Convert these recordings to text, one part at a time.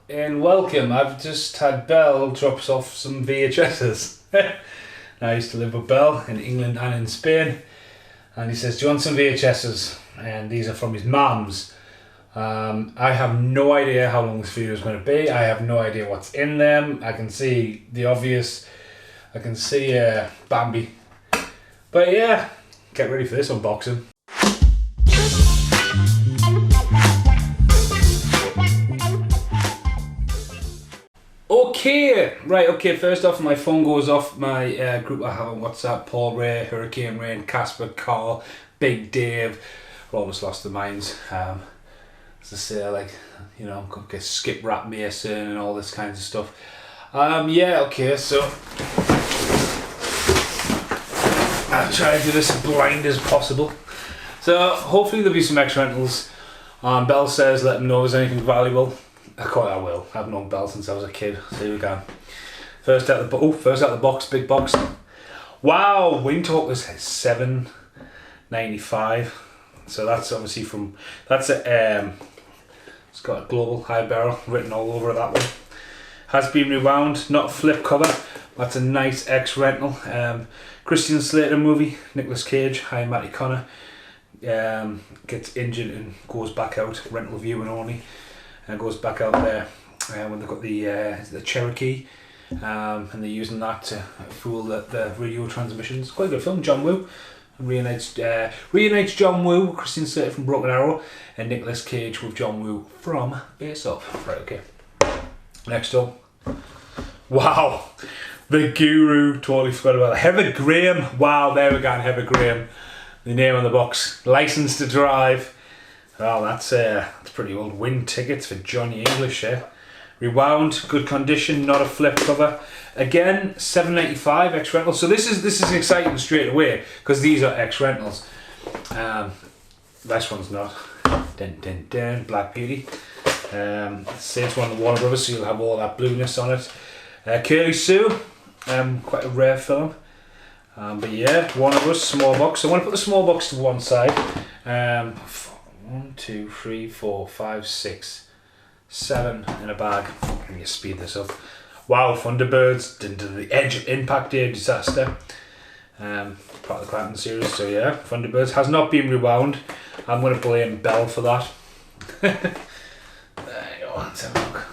and welcome. I've just had Belle drops off some VHSs. I used to live with Belle in England and in Spain, and he says, do you want some VHSs? And these are from his mum's. I have no idea how long this video is going to be. I have no idea what's in them. I can see the obvious. I can see Bambi. But yeah, get ready for this unboxing. Okay, first off, my phone goes off my group I have on WhatsApp. Paul Ray, Hurricane Rain, Casper, Carl, Big Dave. We've almost lost their minds. As I say, like, you know, get Skip Rat Mason and all this kinds of stuff. Yeah, okay, so I'll try to do this as blind as possible. So hopefully there'll be some extra rentals. Belle says let them know if there's anything valuable. Of course I will. I've known Belle since I was a kid. So here we go. First out the box, big box. Wow, Wing Talk was $7.95. So that's obviously from it's got a global high barrel written all over that one. Has been rewound, not a flip cover. That's a nice X rental. Christian Slater movie. Nicolas Cage, hi Matty Connor. Gets injured and goes back out. Rental viewing only. And goes back out there when they've got the Cherokee, and they're using that to fool the radio transmissions. Quite a good film. John Woo reunites John Woo, Christian Slater from Broken Arrow, and Nicolas Cage with John Woo from Face Off. Right, okay. Next up, wow, the Guru. Totally forgot about that. Heather Graham. Wow, there we go. Heather Graham. The name on the box. License to Drive. Well, that's pretty old. Win tickets for Johnny English, eh? Rewound, good condition, not a flip cover. Again, $7.95 X rentals. So this is exciting straight away because these are X rentals. This one's not. Dun, dun, dun, Black Beauty. Say it's one of the Warner Brothers, so you'll have all that blueness on it. Curly Sue, quite a rare film. But yeah, Warner Bros. Small box. So I want to put the small box to one side. 1, 2, 3, 4, 5, 6, 7 in a bag. Let me speed this up. Wow, Thunderbirds, into the edge of impact day disaster. Part of the Clanton series, so yeah, Thunderbirds has not been rewound. I'm going to blame Belle for that. There you go, let's have a look.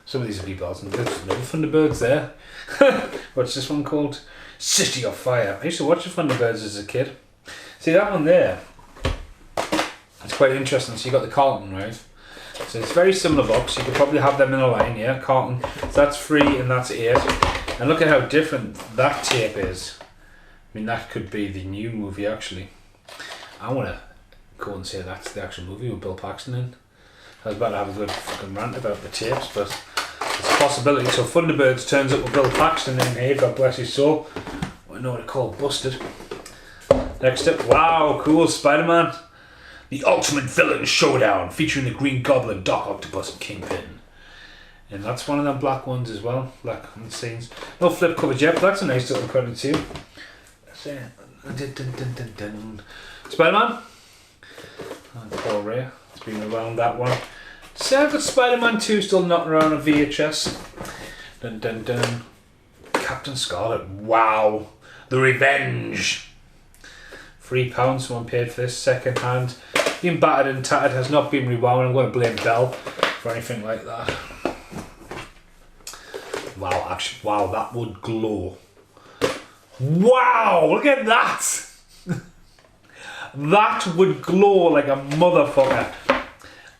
Some of these will be bells and there's no Thunderbirds there. What's this one called? City of Fire. I used to watch the Thunderbirds as a kid. See that one there? It's quite interesting. So you got the carton, right? So it's a very similar box. You could probably have them in a line, yeah. Carton. So that's 3 and that's 8. And look at how different that tape is. I mean, that could be the new movie actually. I want to go and say that's the actual movie with Bill Paxton in. I was about to have a good fucking rant about the tapes, but it's a possibility. So Thunderbirds turns up with Bill Paxton in here. God bless his soul. I know what it's called, Busted. Next up, wow, cool, Spider-Man. The Ultimate Villain Showdown, featuring the Green Goblin, Doc Octopus, and Kingpin. And that's one of them black ones as well, black on the scenes. No flip cover yet, but that's a nice little credit too. Spider-Man. And Paul Ray, it's been around that one. See, I've got Spider-Man 2 still knocking around on VHS. Dun dun dun. Captain Scarlet, wow. The Revenge. £3, someone paid for this, second hand. Being battered and tattered, has not been rewound. I'm going to blame Belle for anything like that. Wow, actually, wow, that would glow. Wow, look at that! That would glow like a motherfucker.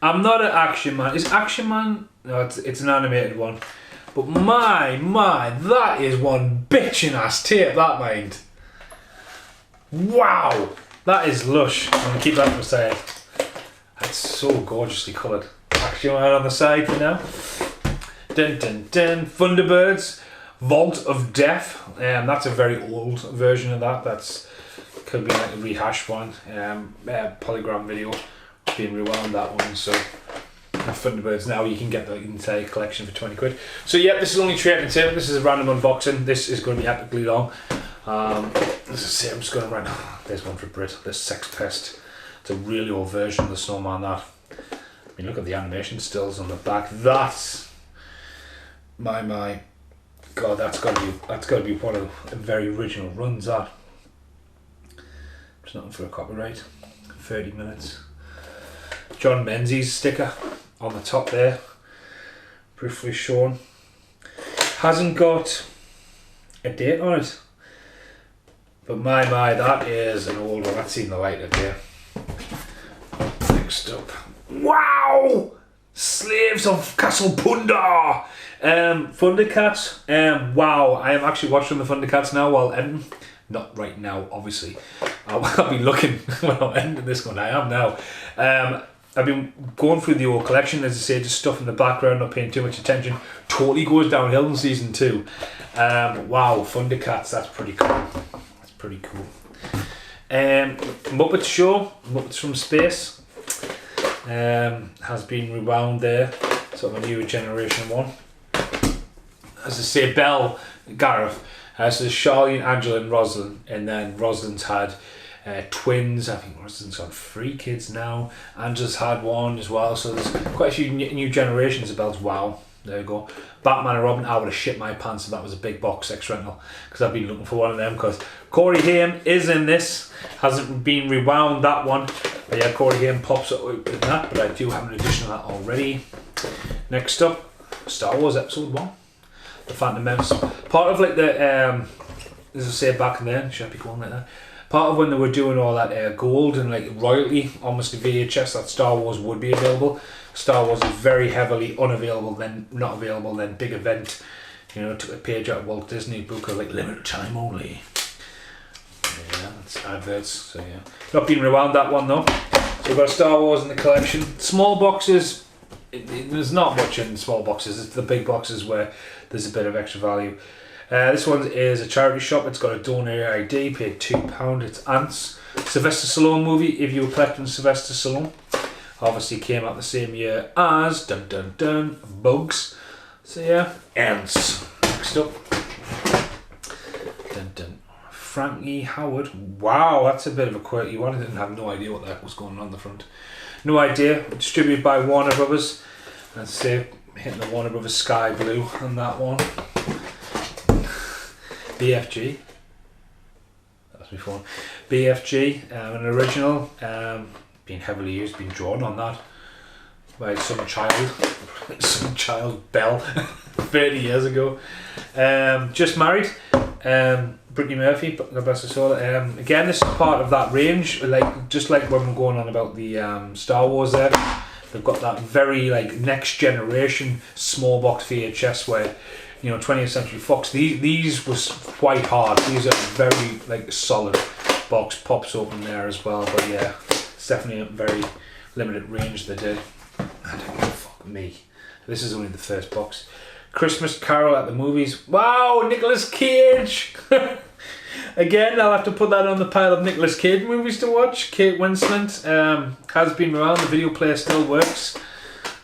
I'm not an Action Man. Is Action Man? No, it's an animated one. But my, that is one bitchin' ass tape, that mind. Wow, that is lush. I'm going to keep that to the side. That's so gorgeously coloured. Action Man on the side for now. Dun dun dun. Thunderbirds, Vault of Death. That's a very old version of that. That's could be like a rehashed one. Polygram video being rewound, that one. So Thunderbirds now you can get the entire collection for 20 quid. So yeah, this is only tray material. This is a random unboxing. This is going to be epically long. Let's see, I'm just going to run. There's one for Brit. The Sex Pest. It's a really old version of the Snowman. That I mean, look at the animation stills on the back. That's my God. That's got to be one of the very original runs. That. There's nothing for a copyright. 30 minutes. John Menzies sticker on the top there. Briefly shown. Hasn't got a date on it. But my, that is an old one. That's seen the light of day. Next up. Wow! Slaves of Castle Punda! Thundercats. Wow, I am actually watching the Thundercats now while editing. Not right now, obviously. I'll be looking when I'm ending this one. I am now. I've been going through the old collection, as I say, just stuff in the background, not paying too much attention. Totally goes downhill in season 2. Wow, Thundercats, that's pretty cool. That's pretty cool. Muppets show, Muppets from Space, has been rewound there. Sort of a newer generation one. As I say, Belle, Gareth. So there's Charlene, Angela and Rosalind, and then Rosalind's had twins. I think Rosalind's got 3 kids now. Angela's had one as well, so there's quite a few new generations of Bells. Wow, there you go. Batman and Robin, I would have shit my pants if that was a big box X rental, because I've been looking for one of them, because Corey Haim is in this. Hasn't been rewound, that one, but yeah, Corey Haim pops up with that, but I do have an edition of that already. Next up, Star Wars Episode 1. The Phantom Menace. Part of like the, as I say back then, should I be going like that? Part of when they were doing all that gold and like royalty, almost a VHS, that Star Wars would be available. Star Wars is very heavily unavailable, then not available, then big event. You know, took a page out of Walt Disney book of like limited time only. Yeah, that's adverts, so yeah. Not been rewound, that one though. So we've got Star Wars in the collection. Small boxes, there's not much in small boxes. It's the big boxes where there's a bit of extra value. This one is a charity shop. It's got a donor ID, paid £2. It's Ants. Sylvester Stallone movie, if you were collecting Sylvester Stallone. Obviously came out the same year as Bugs. So yeah, Ants. Next up. Frankie Howard. Wow, that's a bit of a quirky one. I didn't have no idea what the heck was going on the front. No idea. Distributed by Warner Brothers. Let's say hitting the Warner Brothers sky blue on that one. BFG. That's before. BFG, an original, been heavily used, been drawn on that by some child Belle 30 years ago. Just Married, Brittany Murphy, God bless her soul. Again, this is part of that range, like just like when we're going on about the Star Wars there. They've got that very like next generation small box VHS where, you know, 20th Century Fox. These was quite hard. These are very like solid. Box pops open there as well. But yeah, it's definitely a very limited range they did. I don't know, fuck me. This is only the first box. Christmas Carol at the Movies. Wow, Nicolas Cage. Again, I'll have to put that on the pile of Nicolas Cage movies to watch. Kate Winslet has been around. The video player still works.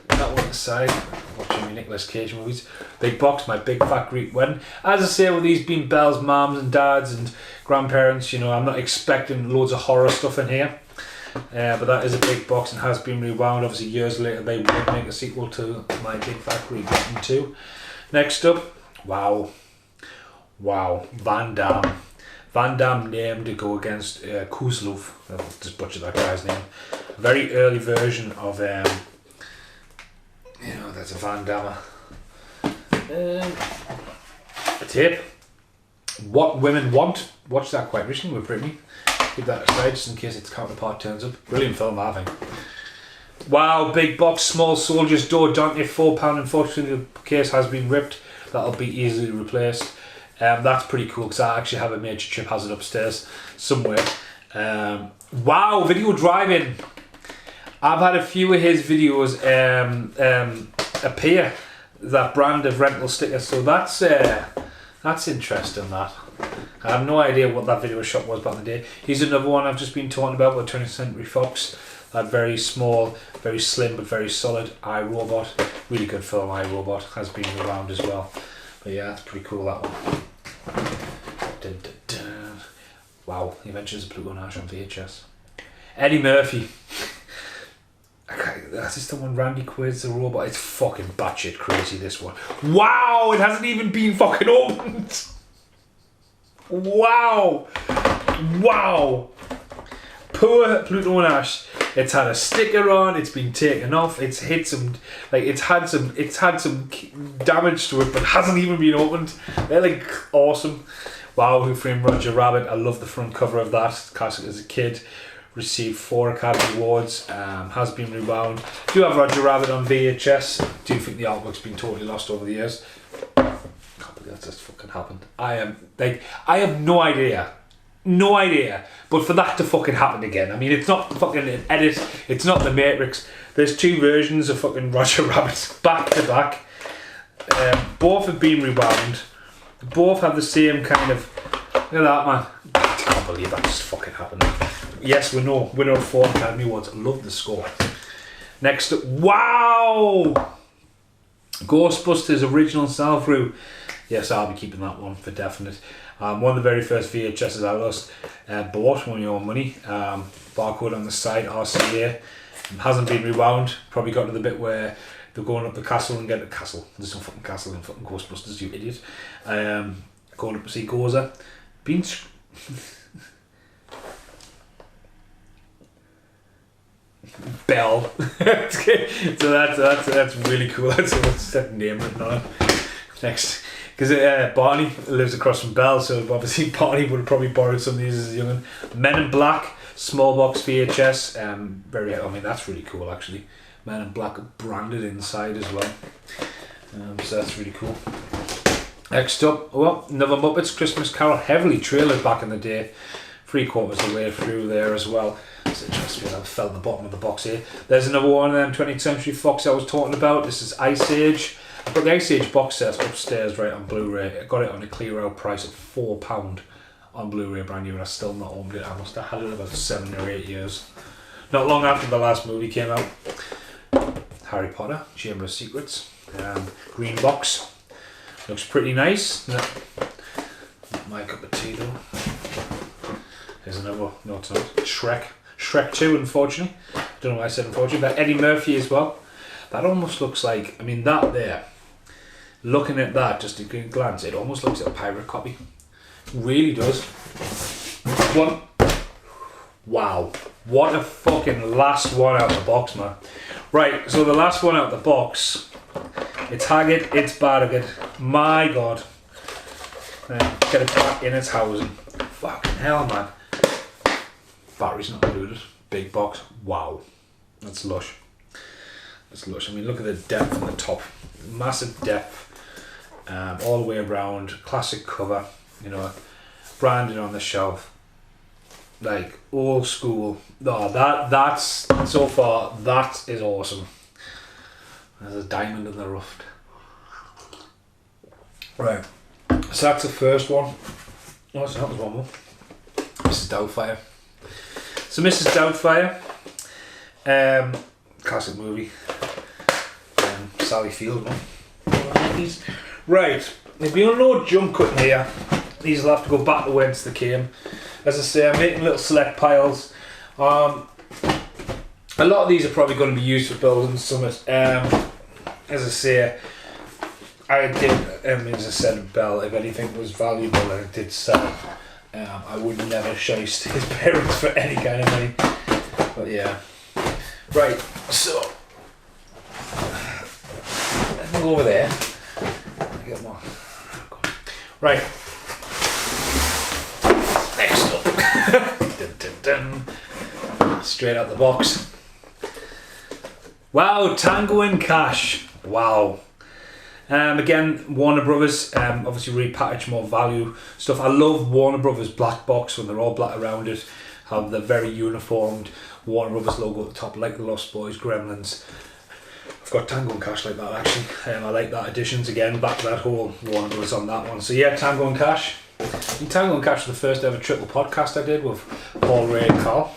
That one aside, watching my Nicolas Cage movies. Big box, my big fat Greek wedding. As I say, with these being Belle's mums and dads and grandparents, you know, I'm not expecting loads of horror stuff in here. But that is a big box and has been rewound. Obviously, years later, they would make a sequel to my big fat Greek wedding too. Next up, wow, Van Damme. Van Damme named to go against Kozlov. I'll just butcher that guy's name. A very early version of, you know, that's a Van Damme. A tape. What Women Want. Watched that quite recently with Brittany. Keep that aside just in case its counterpart turns up. Brilliant film, I think. Wow, big box, Small Soldiers, Door Donkey, £4. Unfortunately, the case has been ripped. That'll be easily replaced. That's pretty cool because I actually have a major chip hazard upstairs somewhere. Wow, Video Drive-In. I've had a few of his videos appear, that brand of rental stickers, so that's interesting. That I have no idea what that video shop was back in the day. He's another one I've just been talking about with 20th Century Fox. That very small, very slim but very solid iRobot. Really good film, iRobot. Has been around as well. But yeah, that's pretty cool, that one. Dun, dun, dun. Wow, The Adventures of Pluto Nash on VHS. Eddie Murphy. That's just the one Randy Quaid's the robot. It's fucking batshit crazy, this one. Wow, it hasn't even been fucking opened. Wow. Wow. Poor Pluto and Ash. It's had a sticker on, it's been taken off, it's hit some, like, it's had some damage to it, but hasn't even been opened. They're like awesome. Wow, Who Framed Roger Rabbit. I love the front cover of that. Classic as a kid. Received 4 Academy Awards. Has been rewound. Do have Roger Rabbit on VHS. Do think the artwork's been totally lost over the years. Can't believe that just fucking happened. I have no idea. No idea. But for that to fucking happen again. I mean, it's not fucking an edit. It's not The Matrix. There's 2 versions of fucking Roger Rabbit back to back. Both have been rewound. Both have the same kind of... Look at that, man. I can't believe that just fucking happened. Yes, we know. Winner of 4 Academy Awards. Love the score. Next up. Wow! Ghostbusters original sell-through. Yes, I'll be keeping that one for definite. One of the very first VHSs I lost. Bought when you own money. Barcode on the side, RCA. Hasn't been rewound. Probably got to the bit where they're going up the castle and get a castle. There's no fucking castle in fucking Ghostbusters, you idiot. Going up to see Gozer. Been... Bell. So that's really cool. That's that name written on it. Next, because Barney lives across from Bell, so obviously Barney would have probably borrowed some of these as a young'un. Men in Black, small box VHS. I mean, that's really cool actually. Men in Black branded inside as well. So that's really cool. Next up, well, another Muppets Christmas Carol, heavily trailered back in the day. 3/4 of the way through there as well. So trust me, I fell at the bottom of the box here. There's another one of them 20th Century Fox I was talking about. This is Ice Age. I've got the Ice Age box set upstairs right on Blu-ray. I got it on a clear out price of £4 on Blu-ray brand new, and I still not owned it. I must have had it about 7 or 8 years. Not long after the last movie came out. Harry Potter, Chamber of Secrets. Green box. Looks pretty nice. Not my cup of tea though. There's another, no it's not, Shrek 2 unfortunately. Don't know why I said unfortunately, but Eddie Murphy as well. That almost looks like, I mean that there, looking at that just at a glance, it almost looks like a pirate copy. It really does. One. Wow. What a fucking last one out of the box, man. Right, so the last one out of the box, it's Haggard, it's Barragad. My God. Get it back in its housing. Fucking hell, man. Batteries not included. Big box. Wow. That's lush. That's lush. I mean, look at the depth on the top. Massive depth. All the way around. Classic cover. You know, branded on the shelf. Like, old school. No, that's so far, that is awesome. There's a diamond in the rough. Right. So that's the first one. Oh, so that was one more. Mrs. Doubtfire. So Mrs. Doubtfire, classic movie. Sally Field one. Right, if you don't know jump cutting here, these will have to go back to whence they came. As I say, I'm making little select piles. A lot of these are probably going to be used for building summit. As I say, I did, as I said, Bell, if anything was valuable and it did sell, I would never shysted his parents for any kind of money. But yeah. Right, so let me go over there. Get more. Right. Next up. Dun, dun, dun. Straight out the box. Wow, Tango and Cash. Wow. Again, Warner Brothers, obviously repackaged more value stuff. I love Warner Brothers black box when they're all black around it. Have the very uniformed Warner Brothers logo at the top, like the Lost Boys, Gremlins. I've got Tango and Cash like that actually. I like that additions again, back to that whole Warner Brothers on that one. So yeah, Tango and Cash. And Tango and Cash was the first ever triple podcast I did with Paul, Ray and Carl.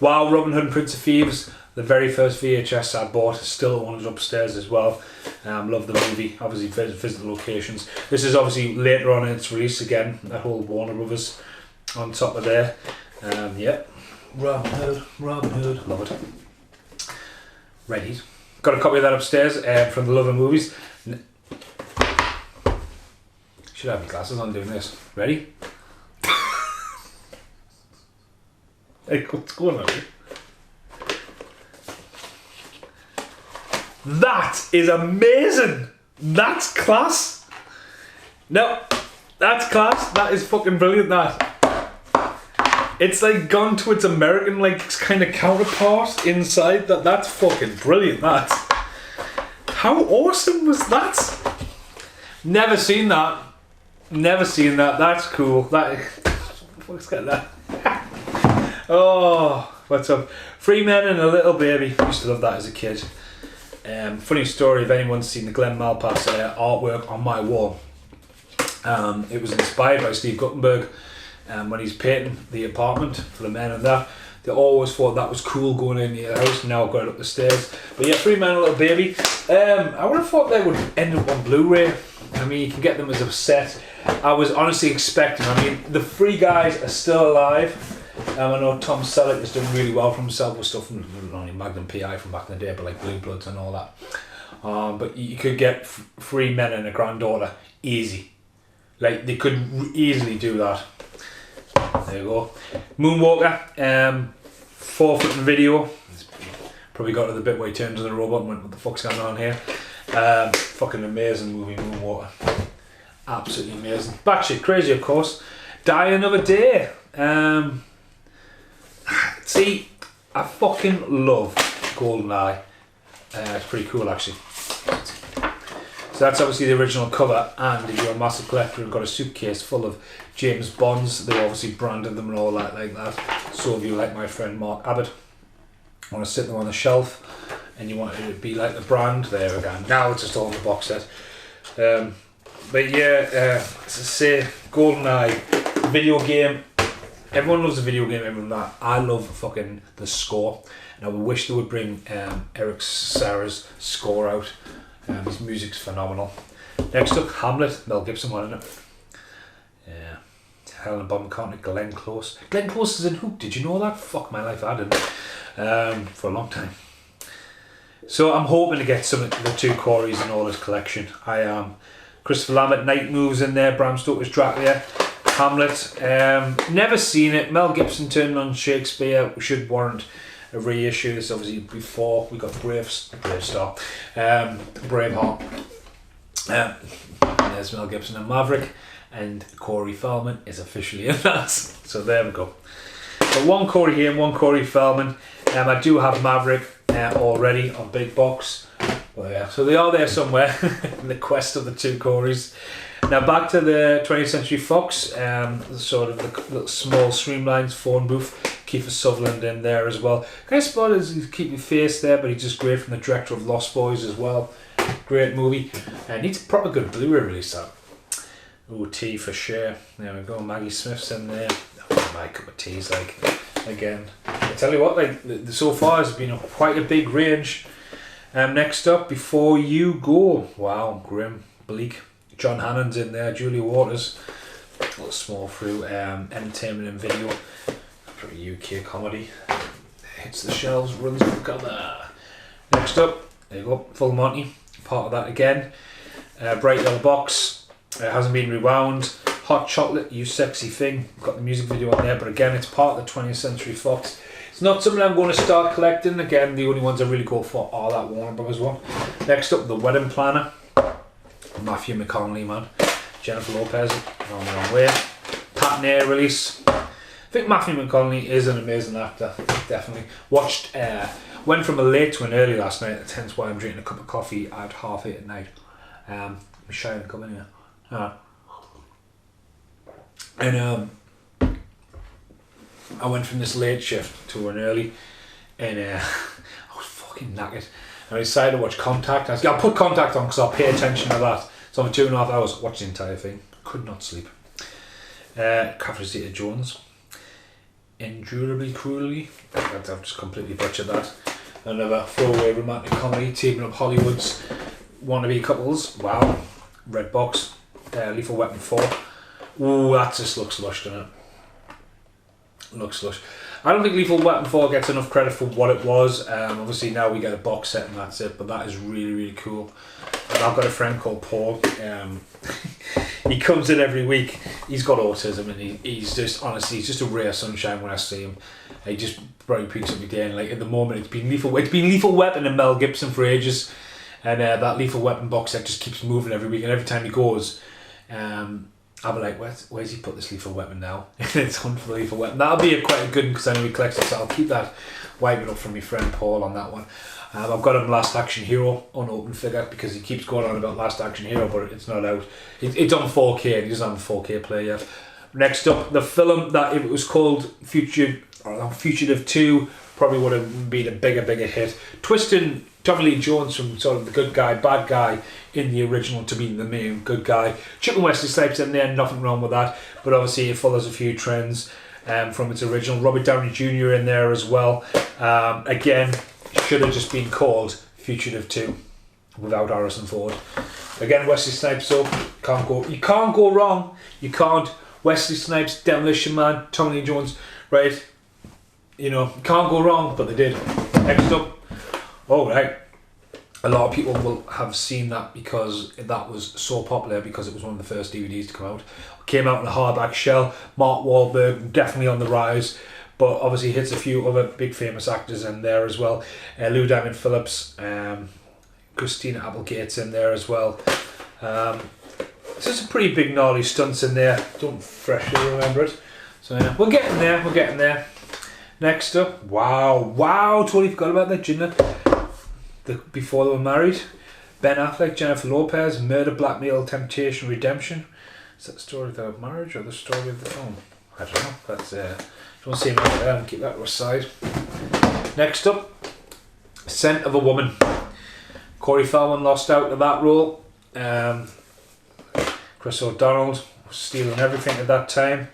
Wow, Robin Hood and Prince of Thieves. The very first VHS I bought, still one is upstairs as well. Love the movie, obviously visit the locations. This is obviously later on in its release again, that whole Warner Brothers on top of there. Yeah, Robin Hood, love it. Ready? Got a copy of that upstairs from the Love of Movies. Should have your glasses on doing this. Ready? Hey, what's going on here? That is amazing! That's class! No, that's class. That is fucking brilliant, that. It's like gone to its American like kind of counterpart inside. That's fucking brilliant, that. How awesome was that? Never seen that. Never seen that. That's cool. Let's get that. Oh, what's up? 3 Men and a Little Baby. Used to love that as a kid. Funny story, if anyone's seen the Glenn Malpass artwork on my wall, it was inspired by Steve Guttenberg when he's painting the apartment for the men and that. They always thought that was cool going in the house. Now I've got it up the stairs. But yeah, 3 Men and a Little Baby. I would have thought they would end up on Blu-ray. I mean, you can get them as a set. I was honestly expecting, I mean, the 3 guys are still alive. I know Tom Selleck is doing really well for himself with stuff from not only Magnum PI from back in the day, but like Blue Bloods and all that. But you could get 3 men and a granddaughter easy. Like they could easily do that. There you go. Moonwalker, 4 foot in video. Probably got to the bit where he turned to the robot and went, what the fuck's going on here? Fucking amazing movie, Moonwalker. Absolutely amazing. Batshit crazy, of course. Die Another Day. See, I fucking love GoldenEye. It's pretty cool actually. So that's obviously the original cover, and if you're a massive collector and got a suitcase full of James Bonds, they obviously branded them and all that like that. So if you like my friend Mark Abbott, want to sit them on the shelf and you want it to be like the brand, there again. Now it's just all in the box set. But yeah, as I say, GoldenEye, video game. Everyone loves a video game, everyone that. I love fucking the score, and I wish they would bring Eric Serra's score out. His music's phenomenal. Next up, Hamlet, Mel Gibson one, isn't it? Yeah. Helena Bonham Carter, Glenn Close. Glenn Close is in Hoop, did you know that? Fuck my life, I didn't. For a long time. So I'm hoping to get some of the 2 Coreys in all his collection. I am. Christopher Lambert, Night Moves in there, Bram Stoker's Dracula. Hamlet, never seen it. Mel Gibson turning on Shakespeare should warrant a reissue. This obviously before we got Braveheart. There's Mel Gibson and Maverick, and Corey Feldman is officially in that. So there we go. So 1 Corey here and 1 Corey Feldman. I do have Maverick already on big box. Well, yeah, so they are there somewhere in the quest of the 2 Coreys. Now back to the 20th Century Fox, sort of the little small streamlines phone booth. Kiefer Sutherland in there as well. Kind of spot is keep your face there, but he's just great from the director of Lost Boys as well. Great movie. Needs a proper good Blu-ray release that. Ooh, tea for sure. There we go. Maggie Smith's in there. Oh, my cup of tea's like again. I tell you what, like so far has been quite a big range. Next up, Before You Go. Wow, grim, bleak. John Hannon's in there, Julia Waters, a little small through, entertainment and video, pretty UK comedy, hits the shelves, runs the cover. Next up, there you go, Full Monty, part of that again, bright yellow box, hasn't been rewound, Hot Chocolate, You Sexy Thing, got the music video on there, but again it's part of the 20th Century Fox. It's not something I'm going to start collecting, again the only ones I really go for are that Warner Brothers one. Next up, The Wedding Planner. Matthew McConaughey, man. Jennifer Lopez, on the wrong way. Pat Nair release. I think Matthew McConaughey is an amazing actor, definitely. Went from a late to an early last night, that's hence why I'm drinking a cup of coffee at 8:30 at night. I'm shy to come in here. And I went from this late shift to an early, and I was fucking knackered. I decided to watch Contact. I'll put Contact on because I'll pay attention to that. So for 2.5 hours, watched the entire thing. Could not sleep. Catherine Zeta-Jones. Endurably Cruelly. I've just completely butchered that. Another throwaway romantic comedy, teaming up Hollywood's wannabe couples. Wow. Red Box. Lethal Weapon 4. Ooh, that just looks lush, doesn't it? Looks lush. I don't think Lethal Weapon 4 gets enough credit for what it was. Obviously now we get a box set and that's it, but that is really, really cool. And I've got a friend called Paul. He comes in every week. He's got autism and he's just, honestly, he's just a ray of sunshine when I see him. He just bright peaks every day, and like at the moment it's been Lethal Weapon and Mel Gibson for ages, and that Lethal Weapon box set just keeps moving every week, and every time he goes, I'll be like, where's he put this Lethal Weapon now? It's on for Lethal Weapon. That'll be quite a good one because I know he collects it, so I'll keep that wiping up from my friend Paul on that one. I've got him Last Action Hero unopened figure because he keeps going on about Last Action Hero, but it's not out. It's on 4K and he doesn't have a 4K player yet. Next up, the film that if it was called Fugitive 2 probably would have been a bigger hit. Twisting Tommy Lee Jones from sort of the good guy, bad guy in the original to being the main good guy. Chicken Wesley Snipes in there, nothing wrong with that, but obviously it follows a few trends from its original. Robert Downey Jr. in there as well. Again, should have just been called Fugitive 2 without Harrison Ford. Again, Wesley Snipes up, you can't go wrong. You can't. Wesley Snipes, Demolition Man, Tommy Lee Jones, right? You know, can't go wrong, but they did. Next up, right. A lot of people will have seen that because that was so popular because it was one of the first DVDs to come out. Came out in a hardback shell. Mark Wahlberg, definitely on the rise, but obviously hits a few other big famous actors in there as well. Lou Diamond Phillips, Christina Applegate's in there as well. There's some pretty big gnarly stunts in there. Don't freshly remember it. So yeah, we're getting there. Next up, wow, totally forgot about that, didn't I? Before they were married, Ben Affleck, Jennifer Lopez, Murder, Blackmail, Temptation, Redemption. Is that the story of their marriage or the story of the film? I don't know. That's don't see me there and keep that to a side. Next up, Scent of a Woman. Corey Feldman lost out to that role. Chris O'Donnell was stealing everything at that time.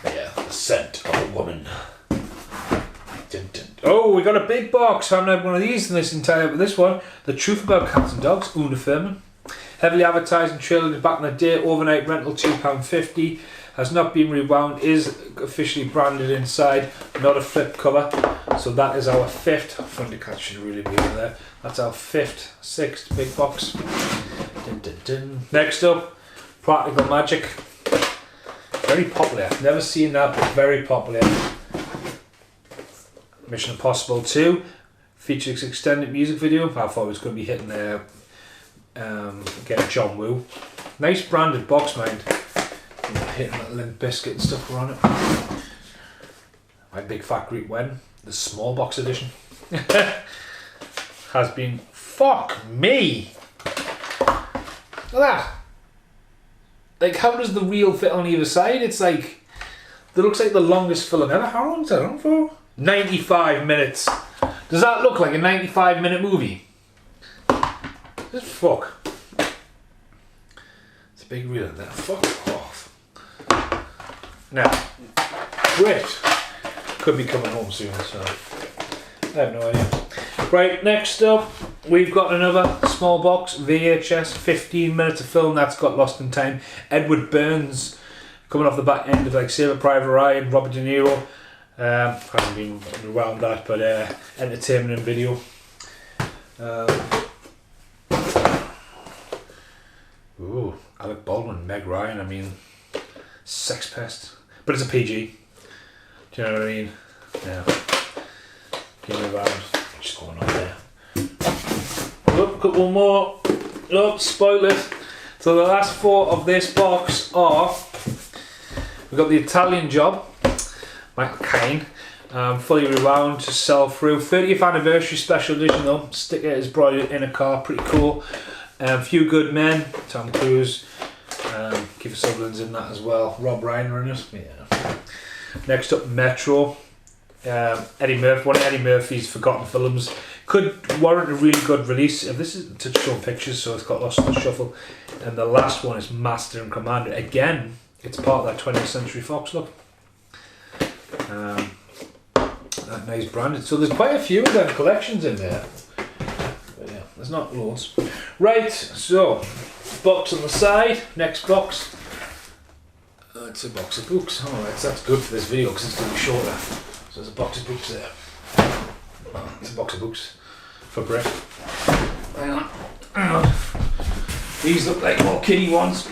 Yeah, The Scent of a Woman. Oh, we got a big box. I haven't had one of these in this entire, but this one, The Truth About Cats and Dogs, Una Thurman. Heavily advertised and trailed back in the day, overnight rental £2.50. Has not been rewound, is officially branded inside, not a flip cover. So that is our fifth. Thundercats should really be in there. That's our sixth big box. Next up, Practical Magic. Very popular. Never seen that, but very popular. Mission Impossible 2 features extended music video. I thought it was going to be hitting there. Again, John Woo. Nice branded box, mind. Hitting that Limp Biscuit and stuff on it. My Big Fat Greek Wedding, the small box edition, has been. Fuck me! Look at that. Like, how does the reel fit on either side? It's like, it looks like the longest film ever. How long is that on for? 95 minutes. Does that look like a 95-minute movie? Just fuck. It's a big reel in there. Fuck off. Now, Brit could be coming home soon, so I have no idea. Right, next up, we've got another small box, VHS, 15 minutes of film that's got lost in time. Edward Burns, coming off the back end of like Saving Private Ryan, Robert De Niro. Hasn't been around that, but entertainment and video. Ooh, Alec Baldwin, Meg Ryan. I mean, Sex Pest, but it's a PG. Do you know what I mean? Yeah. Give me around. Just going on there. Look, a couple more. Look, spoilers. So the last four of this box are. We've got The Italian Job. Michael Caine, fully rewound to sell through. 30th anniversary special edition though. Sticker is brought in a car, pretty cool. Few Good Men, Tom Cruise, Kiefer Sutherland's in that as well. Rob Reiner in it. Yeah. Next up, Metro. Eddie Murphy, one of Eddie Murphy's forgotten films. Could warrant a really good release. If this is Touchstone Pictures, so it's got lost in the shuffle. And the last one is Master and Commander. Again, it's part of that 20th Century Fox look. That nice branded. So there's quite a few of them collections in there. But yeah, there's not loads. Right, so box on the side. Next box. It's a box of books. Alright, so that's good for this video because it's going to be shorter. So So there's a box of books there. Oh, it's a box of books for Brit. Hang on. Hang on. These look like more kiddie ones.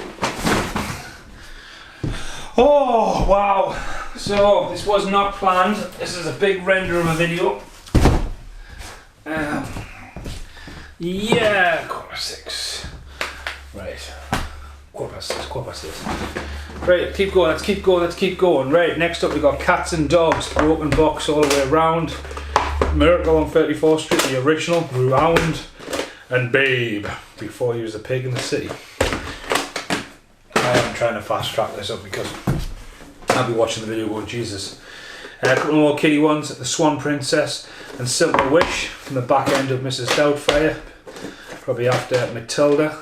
Oh wow! So this was not planned. This is a big render of a video. Yeah, 6:15. Right. 6:15. Right, keep going, let's keep going. Right, next up we got Cats and Dogs, broken box all the way around. Miracle on 34th Street, the original, Round, and Babe, before he was a pig in the city. I am trying to fast track this up because I'll be watching the video going, Jesus. A couple more kiddie ones, The Swan Princess and Simple Wish, from the back end of Mrs. Doubtfire, probably after Matilda.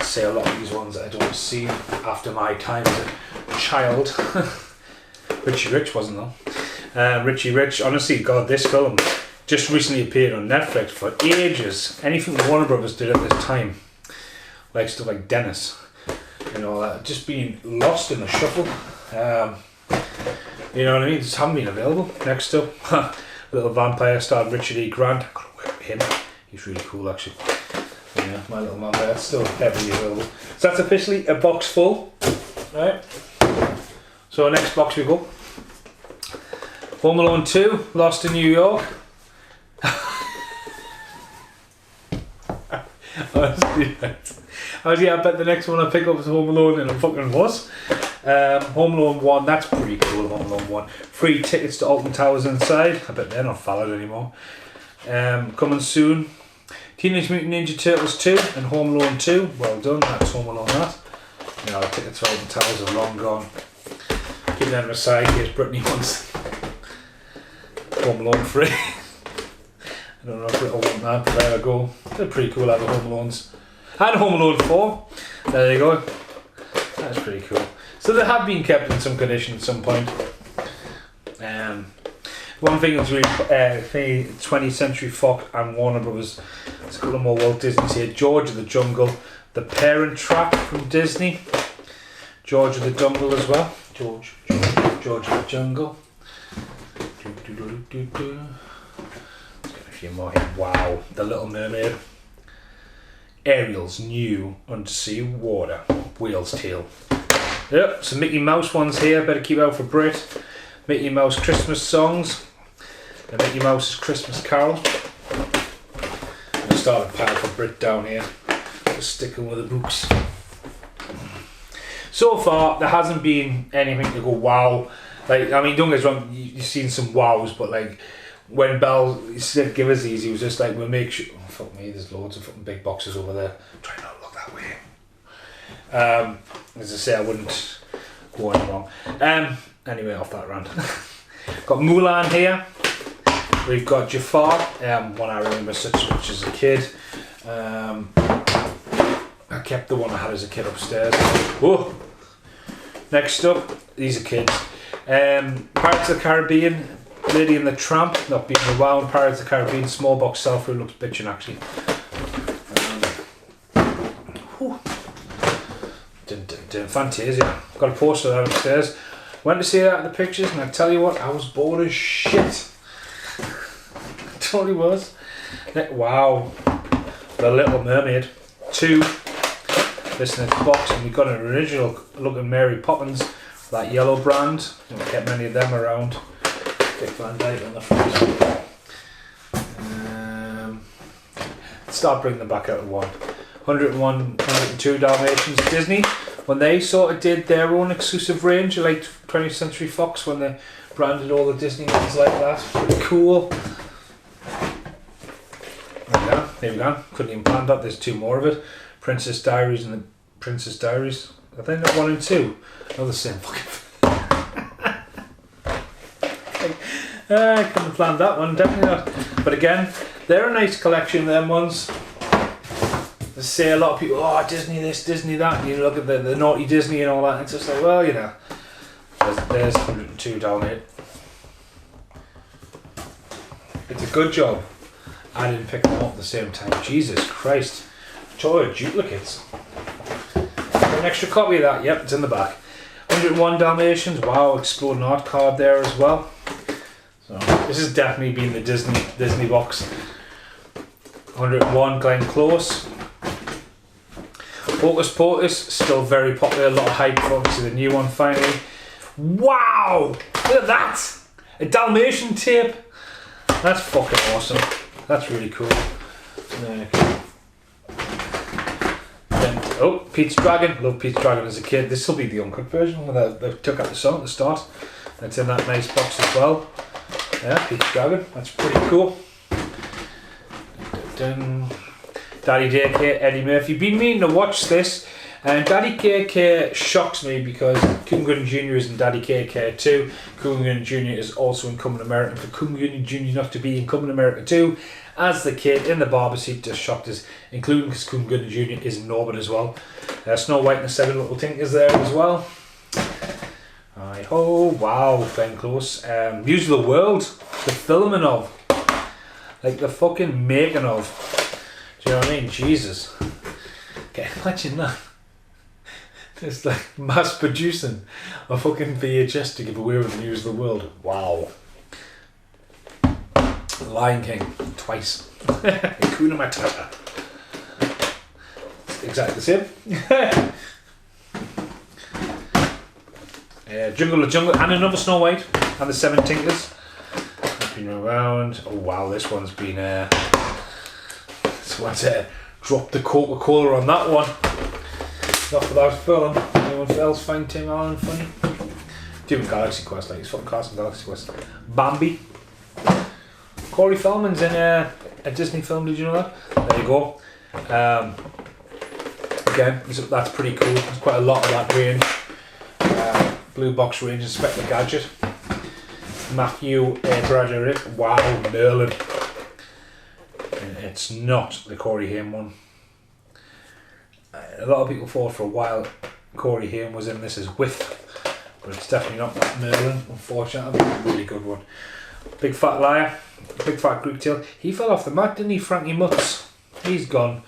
I say a lot of these ones that I don't see after my time as a child. Richie Rich wasn't though. Richie Rich, honestly, God, this film just recently appeared on Netflix for ages. Anything Warner Brothers did at this time, like stuff like Dennis and all that, just being lost in the shuffle. You know what I mean? Just haven't been available. Next up, Little Vampire starred Richard E. Grant. I could work with him. He's really cool actually. Yeah, My Little Vampire, still heavily available. So that's officially a box full. Right. So next box we go. Home Alone 2, Lost in New York. Honestly, I bet the next one I pick up is Home Alone, and it fucking was. Home Alone 1, that's pretty cool. Home Alone 1. Free tickets to Alton Towers inside. I bet they're not valid anymore. Coming soon. Teenage Mutant Ninja Turtles 2 and Home Alone 2. Well done, that's Home Alone that. Now the tickets to Alton Towers are long gone. Keep them aside, here's Brittany wants Home Alone 3. I don't know if Brit will want that, but there I go. They're pretty cool, other Home Alones. And Home Alone 4. There you go. That's pretty cool. So they have been kept in some condition at some point. One thing that's really 20th Century Fox and Warner Brothers. There's a couple more Walt Disney's here. George of the Jungle, The Parent Trap from Disney. George of the Jungle as well. George of the Jungle. Let's get a few more here. Wow, The Little Mermaid. Ariel's new undersea water. Whale's Tail. Yep, some Mickey Mouse ones here. Better keep out for Brit. Mickey Mouse Christmas songs. And Mickey Mouse's Christmas Carol. I'm starting pile for Brit down here. Just sticking with the books. So far, there hasn't been anything to go wow. Like, I mean, don't get us wrong, you've seen some wows, but like when Bell said give us these, he was just like, we'll make sure. Oh, fuck me, there's loads of fucking big boxes over there. Try not to look that way. As I say, I wouldn't go any wrong. Anyway, off that rant. Got Mulan here. We've got Jafar, one I remember such as a kid. I kept the one I had as a kid upstairs. Whoa! Next up, these are kids. Pirates of the Caribbean, Lady and the Tramp, not being around. Pirates of the Caribbean, small box sell-through, looks bitchin' actually. Fantasia. Got a poster there upstairs. Went to see that in the pictures, and I tell you what, I was bored as shit. Totally was. Wow. The Little Mermaid 2. This in its box, and we've got an original looking Mary Poppins, that yellow brand. Don't get many of them around. Dick Van Dyke on the front. Start bringing them back out of 101, 102 Dalmatians. Disney, when they sort of did their own exclusive range, like 20th Century Fox, when they branded all the Disney ones like that. Pretty cool. There we go. Couldn't even plan that. There's two more of it. Princess Diaries and the Princess Diaries. I think they're 1 and 2. They're the same fucking. I couldn't have planned that one. Definitely not. But again, they're a nice collection of them ones. They say a lot of people, oh, Disney this, Disney that. And you look at the naughty Disney and all that. And it's just like, well, you know. There's 102 down here. It's a good job I didn't pick them up at the same time. Jesus Christ. Toy duplicates. An extra copy of that. Yep, it's in the back. 101 Dalmatians. Wow, Exploding Art card there as well. This has definitely been the Disney box. 101 Glenn Close. Hocus Pocus, still very popular, a lot of hype for obviously the new one finally. Wow! Look at that! A Dalmatian tape! That's fucking awesome. That's really cool. Then, oh, Pete's Dragon. Love Pete's Dragon as a kid. This will be the uncut version where they took out the song at the start. It's in that nice box as well. Yeah, Pete's Dragon. That's pretty cool. Daddy Daycare, Eddie Murphy. Been meaning to watch this, and Daddy KK shocks me because Coon Gunn Jr. is in Daddy KK 2. Coon Gunn Jr. is also in Coming America. For Coon Gunn Jr. not to be in Coming America 2 as the kid in the barber seat just shocked us, including because Coon Gunn Jr. is in Norbit as well. Snow White and the Seven Little Tinkers there as well. Right. Oh wow, Glenn Close. News of the World, the filming of, like the fucking making of. Do you know what I mean? Jesus. Okay, imagine that. It's like mass producing a fucking VHS to give away with the news of the world. Wow. Lion King, twice. Hakuna Matata. Exactly the same. Jungle of Jungle, and another Snow White, and the Seven Tinkers. I've been around. Oh wow, this one's been dropped the Coca-Cola on that one. Not for that film. Anyone else find Tim Allen funny? Doing Galaxy Quest, like it's fucking class in Galaxy Quest. Bambi. Corey Feldman's in a Disney film, did you know that? There you go. Again, that's pretty cool. There's quite a lot of that range. Blue Box range, Inspector Gadget. Matthew Broderick. Wow, Merlin. It's not the Corey Haim one. A lot of people thought for a while Corey Haim was in this as Whiff, but it's definitely not that Merlin, unfortunately. A really good one. Big Fat Liar, Big Fat Greek Tale. He fell off the mat, didn't he, Frankie Mutz? He's gone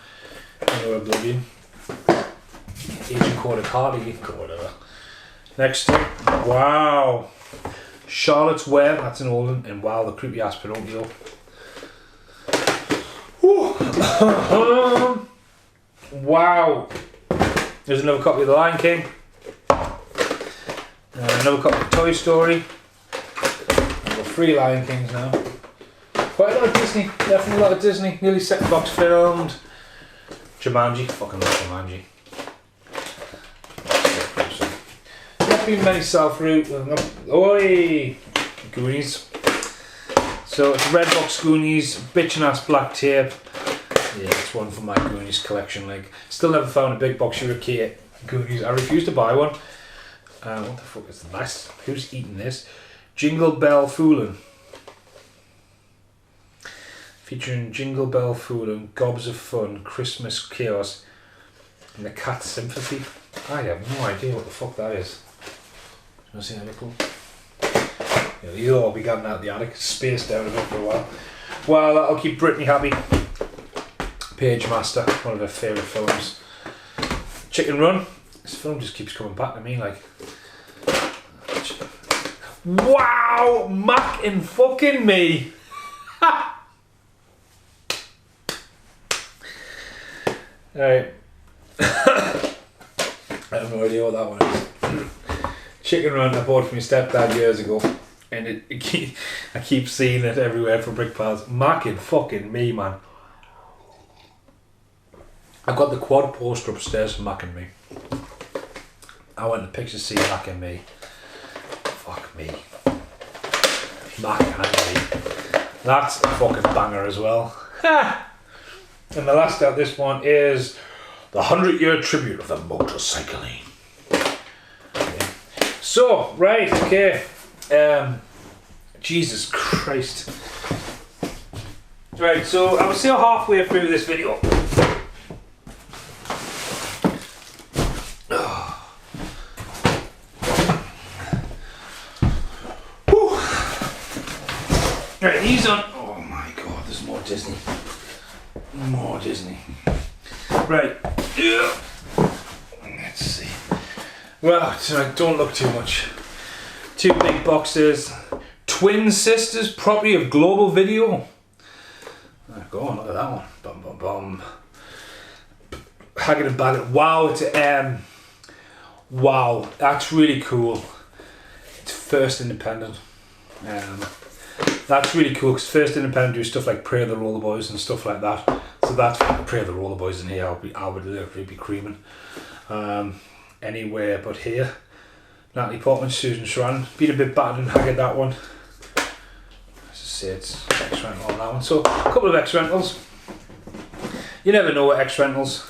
into oblivion. Agent Code Carly, whatever. Next up, wow. Charlotte's Web, that's an old one, and wow, the creepy ass Pinocchio. Wow. There's another copy of The Lion King. Another copy of Toy Story. I've got 3 Lion Kings now. Quite a lot of Disney, definitely a lot of Disney. Nearly set box filmed. Jumanji, fucking love Jumanji. Not been many self-route. Oi! Goonies. So it's Red Box Goonies, bitchin' ass black tape. Yeah, it's one for my Goonies collection. Like, still never found a big box European Goonies. I refuse to buy one. What the fuck is this? Who's eating this? Jingle Bell Foolin'. Featuring Jingle Bell Foolin', Gobs of Fun, Christmas Chaos, and the Cat Sympathy. I have no idea what the fuck that is. Do you want to see how cool? Yeah, these all began out the attic, spaced out a bit for a while. Well, that'll keep Brittany happy. Page Master, one of her favourite films. Chicken Run. This film just keeps coming back to me, like. Wow, Mac and fucking me. Alright. I have no idea what that one is. Chicken Run I bought from my stepdad years ago, and I keep seeing it everywhere for Brick Pals. Mac and fucking me, man. I've got the quad poster upstairs for Mac and Me. I went to picture see Mac and Me. Fuck me. Mac and Me. That's a fucking banger as well. And the last out this one is the 100-year tribute of the motorcycling. Okay. So, right, okay. Jesus Christ. Right, so I was still halfway through this video. Right, he's on. Oh my god, there's more Disney. More Disney. Right. Let's see. Well, tonight, don't look too much. 2 big boxes. Twin sisters, property of Global Video. Oh, go on, look at that one. Bum bum bum. Haggard and Baggett. Wow, it's wow, that's really cool. It's First Independent. That's really cool because First Independent do stuff like Pray the Roller Boys and stuff like that. So that's Pray the Roller Boys in here. I would literally be creaming. Anywhere but here. Natalie Portman, Susan Sarandon. Been a bit battered and haggard, that one. As I say, it's X rental on that one. So a couple of X rentals. You never know what X rentals.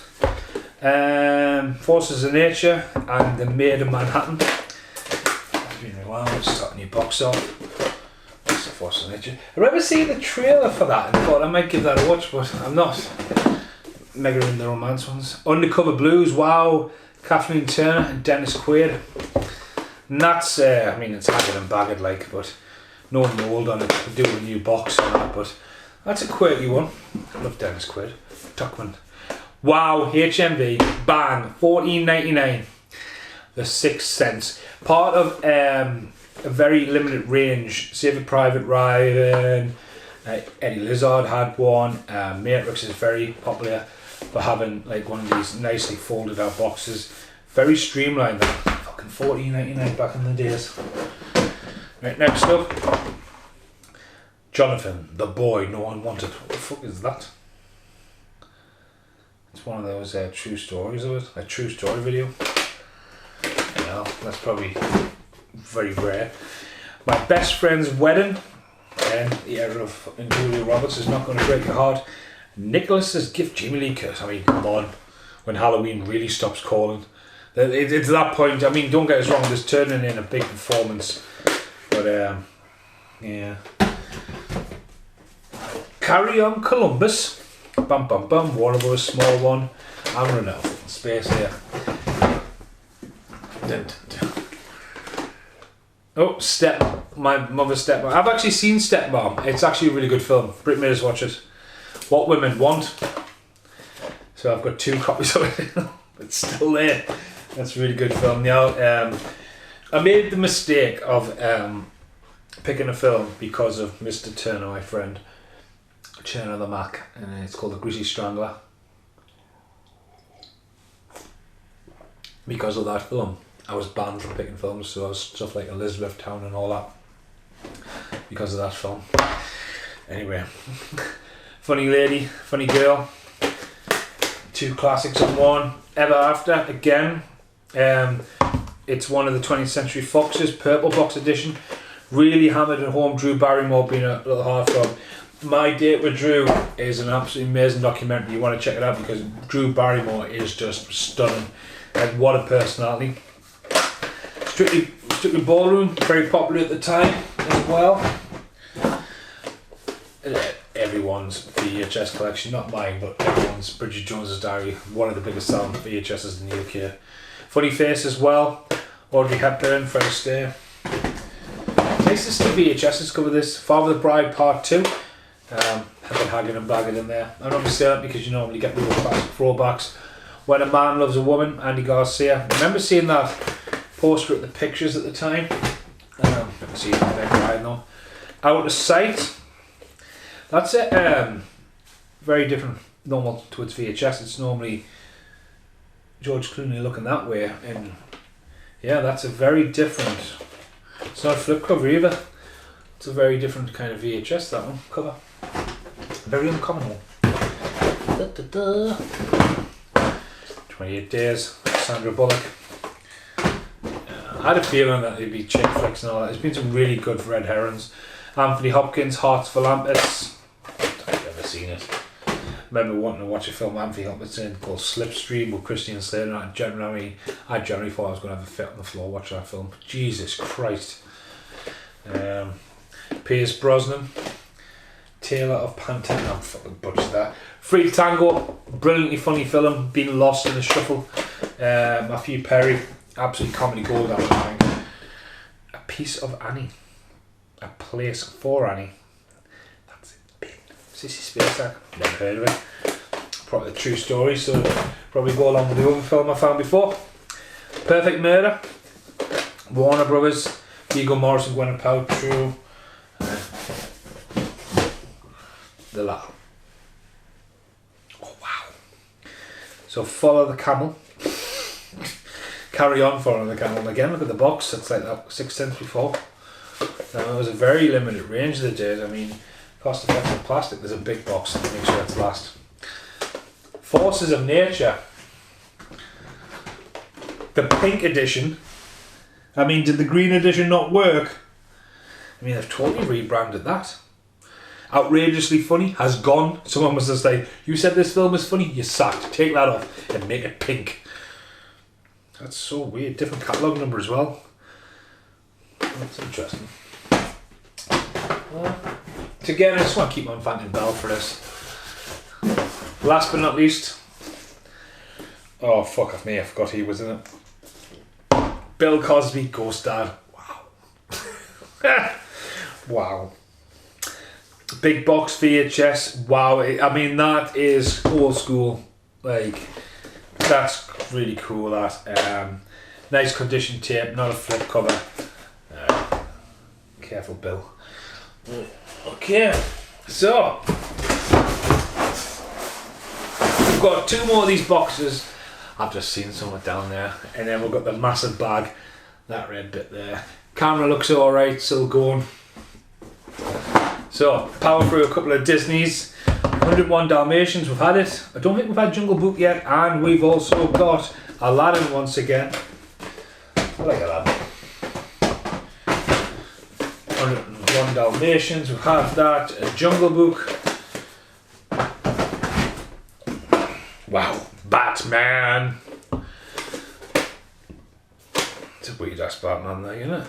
Forces of Nature and The Maid of Manhattan. That's been a while. Let's start a new box off. That's the Forces of Nature. I remember seeing the trailer for that and thought I might give that a watch, but I'm not. Mega in the romance ones. Undercover Blues. Wow. Kathleen Turner and Dennis Quaid. And that's, I mean, it's haggard and bagged like, but no mould on it. We'll do a new box on that, but that's a quirky one. I love Dennis Quaid. Tuckman. Wow, HMV, bang, $14.99. The Sixth Sense. Part of a very limited range. Saving Private Ryan, Eddie Izzard had one. Matrix is very popular for having like one of these nicely folded out boxes. Very streamlined. Fucking $14.99 back in the days. Right, next up. Jonathan, the boy no one wanted. What the fuck is that? It's one of those true stories of it. A true story video. You know, that's probably very rare. My Best Friend's Wedding. And the era of Julia Roberts is not going to break your heart. Nicholas's Gift, Jamie Lee Curtis. I mean, come on. When Halloween really stops calling. It's that point. I mean, don't get us wrong. There's turning in a big performance. But, yeah. Carry On Columbus. Bum bum bum. Warner Bros. Small one. I'm running out of space here. Dun, dun, dun. Oh, my mother's Stepmom. I've actually seen Stepmom. It's actually a really good film. Brit made us watch it. What Women Want. So I've got 2 copies of it. It's still there. That's a really good film. Now, I made the mistake of picking a film because of Mr. Turner, my friend. Turner the Mac, and it's called The Greasy Strangler. Because of that film, I was banned from picking films, so I was stuff like Elizabethtown and all that. Because of that film. Anyway, funny lady, funny girl. 2 classics in one. Ever After, again. It's one of the 20th Century Fox's Purple Box edition. Really hammered at home. Drew Barrymore being a little heartthrob. My Date with Drew is an absolutely amazing documentary. You want to check it out because Drew Barrymore is just stunning. Like, what a personality. Strictly Ballroom, very popular at the time as well. Everyone's VHS collection, not mine, but everyone's. Bridget Jones's Diary, one of the biggest selling VHSs in the UK. Funny Face as well. Audrey Hepburn, Fred Astaire. Nice to see VHSs cover this. Father the Bride Part 2. Have been haggard and bagged in there. I'm not going to say that because you normally get the classic throwbacks. When a Man Loves a Woman, Andy Garcia. I remember seeing that poster at the pictures at the time. I can see it right now. Out of Sight. That's it. Very different, normal to its VHS. It's normally George Clooney looking that way, and yeah, that's a very different. It's not a flip cover either. It's a very different kind of VHS, that one cover. Very uncommon one. 28 Days, Sandra Bullock. I had a feeling that it'd be chick flicks and all that. There's been some really good red herons. Anthony Hopkins, Hearts for Lampests. I've never seen it. I remember wanting to watch a film Anthony Hopkins in called Slipstream with Christian Slater. I generally thought I was going to have a fit on the floor watching that film. Jesus Christ. Pierce Brosnan, Taylor of Pantene. I'm fucking butchered that. Free to Tango, brilliantly funny film. Been lost in the shuffle. Matthew Perry, absolutely comedy gold. A Piece of Annie, A Place for Annie. That's it. Sissy Spacek. Never heard of it. Probably a true story, so probably go along with the other film I found before. Perfect Murder, Warner Brothers, Viggo Morrison, Gwyneth Paltrow. the latter. Oh wow. So follow the camel. Carry on following the camel. And again, look at the box. It's like that 6 cents before. Now it was a very limited range of the days. I mean, cost effective plastic. There's a big box to make sure it's last. Forces of Nature. The pink edition. I mean, did the green edition not work? I mean, they've totally rebranded that. Outrageously Funny has gone. Someone was just like, you said this film is funny, you're sacked. Take that off and make it pink. That's so weird. Different catalogue number as well. That's interesting. Again, I just want to keep on Phantom Bell for this. Last but not least. Oh, fuck off me, I forgot he was in it. Bill Cosby, Ghost Dad. Wow. Wow. Big box VHS. Wow. I mean, that is old school. Like, that's really cool. That nice condition tape, not a flip cover. Careful, Bill. Okay, so we've got 2 more of these boxes. I've just seen someone down there, and then we've got the massive bag. That red bit there. Camera looks alright, still going. So, power through a couple of Disneys. 101 Dalmatians, we've had it. I don't think we've had Jungle Book yet, and we've also got Aladdin once again. I like Aladdin. 101 Dalmatians, we have that. Jungle Book. Wow, Batman. It's a weird ass Batman there, isn't it?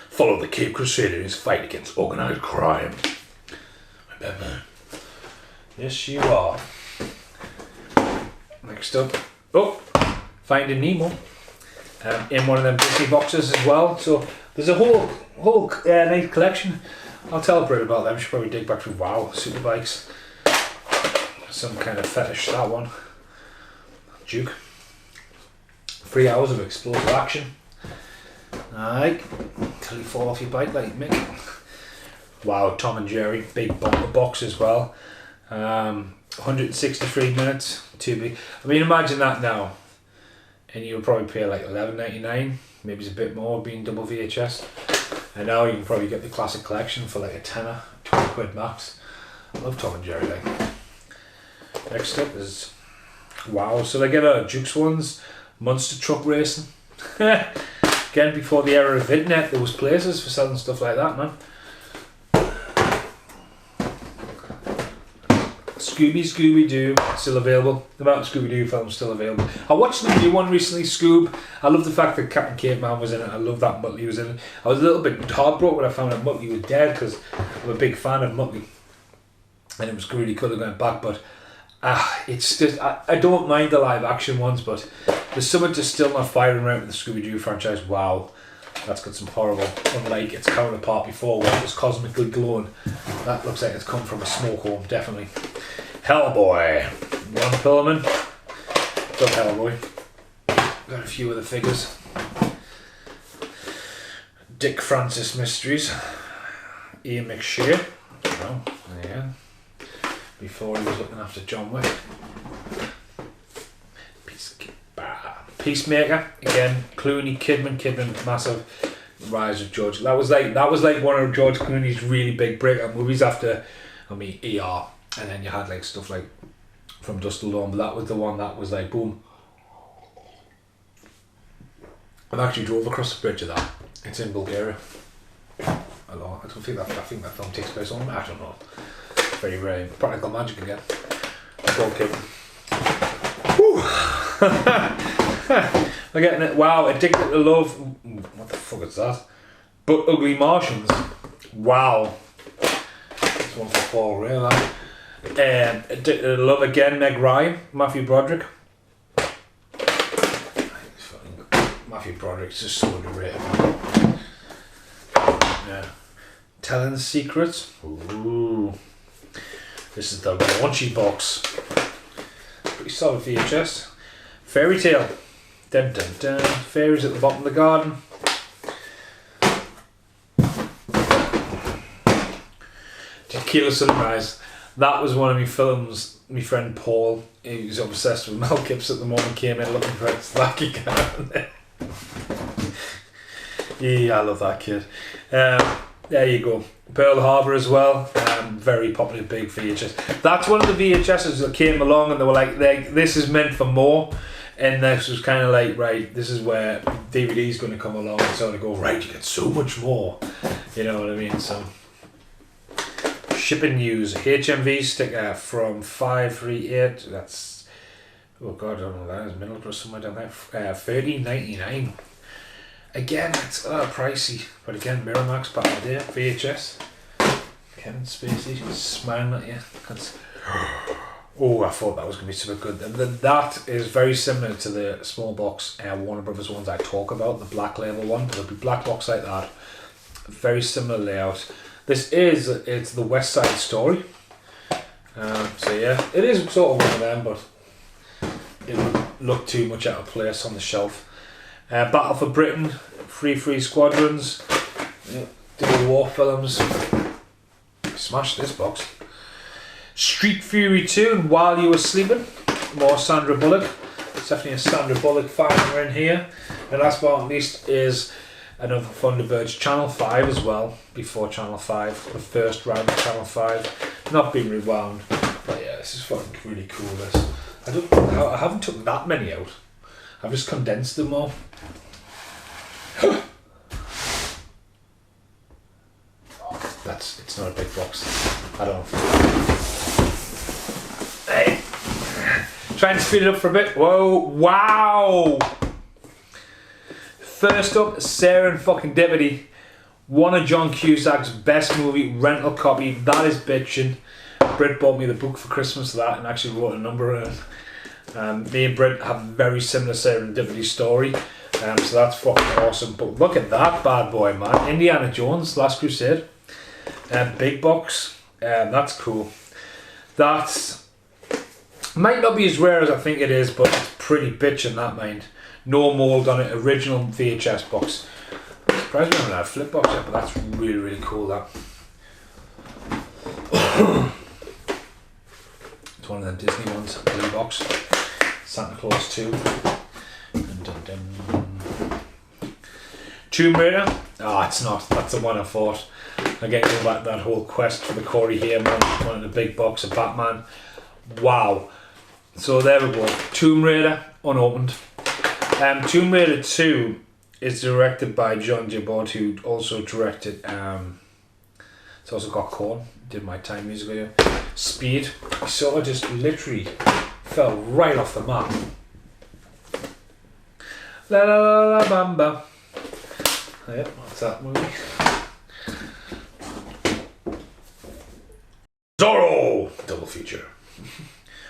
Follow the Cape Crusader in his fight against organised crime. Batman. Yes, you are. Next up, Finding Nemo. In one of them Disney boxes as well. So there's a whole nice collection. I'll tell Bridget about them. She'll probably dig back through. Wow, superbikes. Some kind of fetish, that one. Duke. 3 hours of explosive action. Alright, till you fall off your bike like Mick. Wow, Tom and Jerry, big bumper box as well. 163 minutes, too big. I mean, imagine that now, and you would probably pay like $11.99, maybe it's a bit more, being double VHS. And now you can probably get the classic collection for like a tenner, 20 quid max. I love Tom and Jerry. Like. Next up is wow. So they get Duke's ones, monster truck racing. Again, before the era of internet, there was places for selling stuff like that, man. Scooby-Doo, still available. The amount of Scooby-Doo films still available. I watched the new one recently, Scoob. I love the fact that Captain Caveman was in it. I love that Muttley was in it. I was a little bit heartbroken when I found out Muttley was dead, because I'm a big fan of Muttley. And it was really cool going back, but it's just, I don't mind the live action ones, but there's something just still not firing around with the Scooby-Doo franchise. Wow, that's got some horrible, unlike its counterpart before when it was cosmically glowing. That looks like it's come from a smoke home, definitely. Hellboy, Ron Perlman. Love Hellboy. Got a few of the figures. Dick Francis Mysteries. Ian McShane. Oh, yeah. Before he was looking after John Wick. Peacemaker again. Clooney, Kidman, massive rise of George. That was like one of George Clooney's really big breakout movies after, I mean, ER, and then you had like stuff like From Dusk Till Dawn, but that was the one that was like boom. I've actually drove across the bridge of that. It's in Bulgaria. I think that film takes place on. I don't know. Very rare. Practical magic again. We're getting it. Wow, Addicted to Love. What the fuck is that? But Ugly Martians. Wow. This one for Paul Ray. Addicted to Love again. Meg Ryan, Matthew Broderick. Matthew Broderick's just so underrated. Yeah. Telling Secrets. Ooh. This is the raunchy box. Pretty solid VHS. Fairy Tale. Dun dun dun. Fairies at the bottom of the garden. Tequila Sunrise. That was one of my films. My friend Paul, who's obsessed with Mel Gibson at the moment, came in looking for it. So that kid can. Yeah, I love that kid. There you go. Pearl Harbor as well. Very popular, big VHS. That's one of the VHSs that came along and they were like, this is meant for more. And this was kind of like, right, this is where DVD's going to come along. So they go, right, you get so much more. You know what I mean? So, shipping news. HMV sticker from 538. That's, oh God, I don't know, that is Middlesbrough somewhere down there. $30.99. Again, it's pricey. But again, Miramax back in the day. VHS. Kevin Spacey smiling at you. That's... Oh, I thought that was going to be super good. And then that is very similar to the small box Warner Brothers ones I talk about, the black label one. There'll be black box like that. Very similar layout. It's the West Side Story. So yeah, it is sort of one of them, but it would look too much out of place on the shelf. Battle for Britain, Free Squadrons, Double War films. Smashed this box. Street Fury 2 and While You Were Sleeping, more Sandra Bullock. It's definitely a Sandra Bullock fan in here. And last but not least is another Thunderbirds Channel 5 as well, before Channel 5, the first round of Channel 5. Not been rewound, but yeah, this is fucking really cool. This I haven't took that many out. I've just condensed them all. It's not a big box. I don't know. Hey, trying to speed it up for a bit. Whoa, wow! First up, Serendipity. One of John Cusack's best movie, rental copy. That is bitching. Brit bought me the book for Christmas for that and actually wrote a number in it. Me and Brit have a very similar Serendipity story. So that's fucking awesome. But look at that bad boy, man. Indiana Jones, Last Crusade. Big box. That's cool. That might not be as rare as I think it is, but it's pretty bitchin' that mind. No mould on it. Original VHS box. I'm surprised we haven't had a flip box yet, but that's really, really cool, that. It's one of them Disney ones. Blue box. Santa Claus 2. Dun, dun, dun. Tomb Raider. It's not. That's the one I thought. Again, going back to that whole quest for the Corey Haim one in the big box of Batman. Wow. So there we go. Tomb Raider, unopened. Tomb Raider 2 is directed by John Gibord, who also directed, it's also got Korn, did My Time music video. Speed, he sort of just literally fell right off the map. La la la la bamba. Yep, what's that movie? Zorro! Double feature.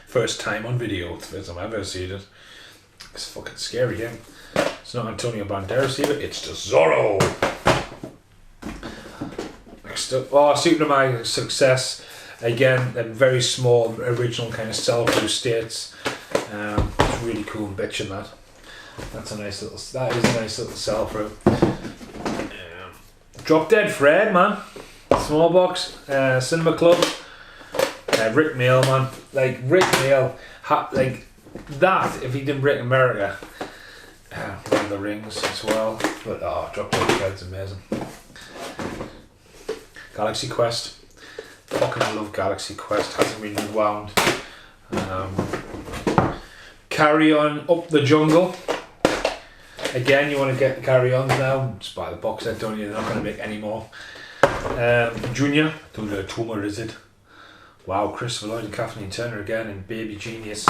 First time on video. It's the first time I've ever seen it. It's fucking scary, yeah. It's not Antonio Banderas either, it's just Zorro! Next up, Secret of My Success. Again, a very small, original kind of sell-through states. It's really cool and bitchin' that. That is a nice little sell-through. Drop Dead Fred, man. Small box, Cinema Club. Rick Mail, man. Like, Rick Mail, like, that, if he didn't break America. Lord of the Rings as well. But, Drop Dead Fred's amazing. Galaxy Quest. Fucking love Galaxy Quest. Hasn't been rewound. Carry On Up the Jungle. Again, you want to get Carry-Ons now, just buy the box set, don't you? They're not going to make any more. Junior, don't know Toma, is it? Wow, Christopher Lloyd and Kathleen Turner again in Baby Genius.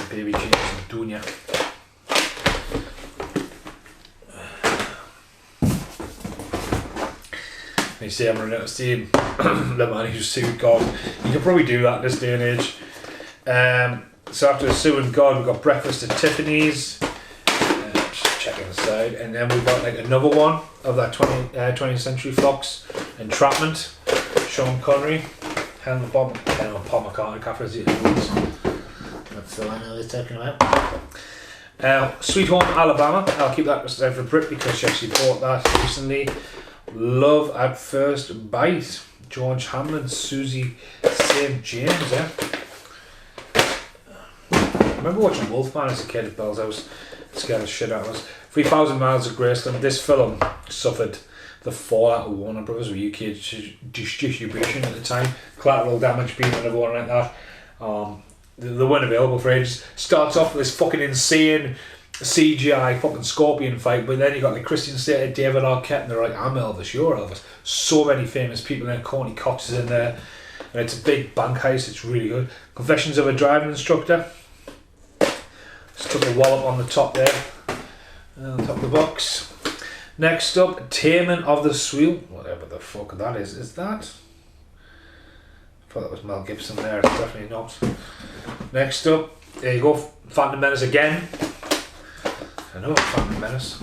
Baby Genius and Dunya. They say I'm running out of steam. The man who's sued God. You could probably do that in this day and age. So after the suing God, we've got Breakfast at Tiffany's. Just checking the side. And then we've got like another one of that 20th Century Fox. Entrapment. Sean Connery. Hamlet Paul McCartney, Catherine's Eating Woods. That's the one I was talking about. Sweet Home Alabama. I'll keep that for Brit because she actually bought that recently. Love at First Bite. George Hamlin, Susie St. James, yeah. I remember watching Wolfman as a kid at Bell's house. It scared the shit out of us. 3,000 Miles of Graceland. This film suffered the fallout of Warner Brothers with UK distribution at the time. Collateral Damage being another one like that. They weren't available for ages. Starts off with this fucking insane CGI fucking scorpion fight, but then you got like Christian Slater, David Arquette, and they're like, I'm Elvis, you're Elvis. So many famous people in there. Courtney Cox is in there, and it's a big bank heist. It's really good. Confessions of a Driving Instructor. Just took a wallop on the top there, on the top of the box. Next up, Taming of the Shrew. Whatever the fuck that is. Is that? I thought that was Mel Gibson there. It's definitely not. Next up, there you go. Phantom Menace again. I know Phantom Menace.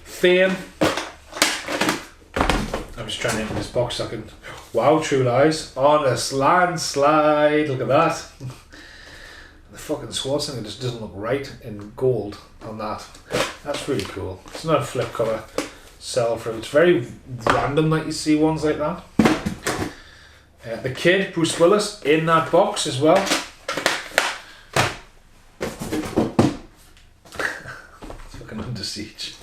Fame. I'm just trying to open this box so I can. Wow, True Lies. Honest landslide. Look at that. The fucking Schwarzenegger just doesn't look right in gold on that. That's really cool. It's not a flip cover sell through. It's very random that you see ones like that. The Kid, Bruce Willis, in that box as well. Fucking Under Siege.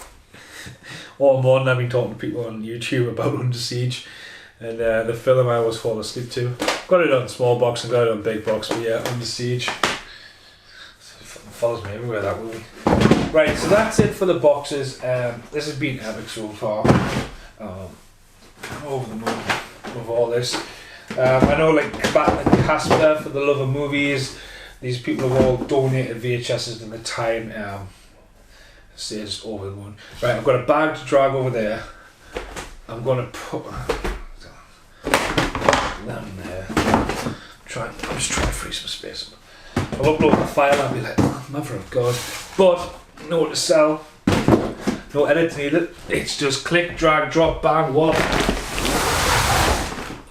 All morning I've been talking to people on YouTube about Under Siege, and the film I always fall asleep to. Got it on small box and got it on big box, but yeah, Under Siege. Follows me everywhere, that movie. Right, so that's it for the boxes. This has been epic so far. I'm over the moon with all this. I know, like Bat and Casper for the love of movies. These people have all donated VHSs in the time. Say just over the moon. Right, I've got a bag to drag over there. I'm gonna put them there. I'm just trying to free some space. I'll upload the file and I'll be like, oh, mother of God. But no to sell. No edit needed. It's just click, drag, drop, bang, wallop.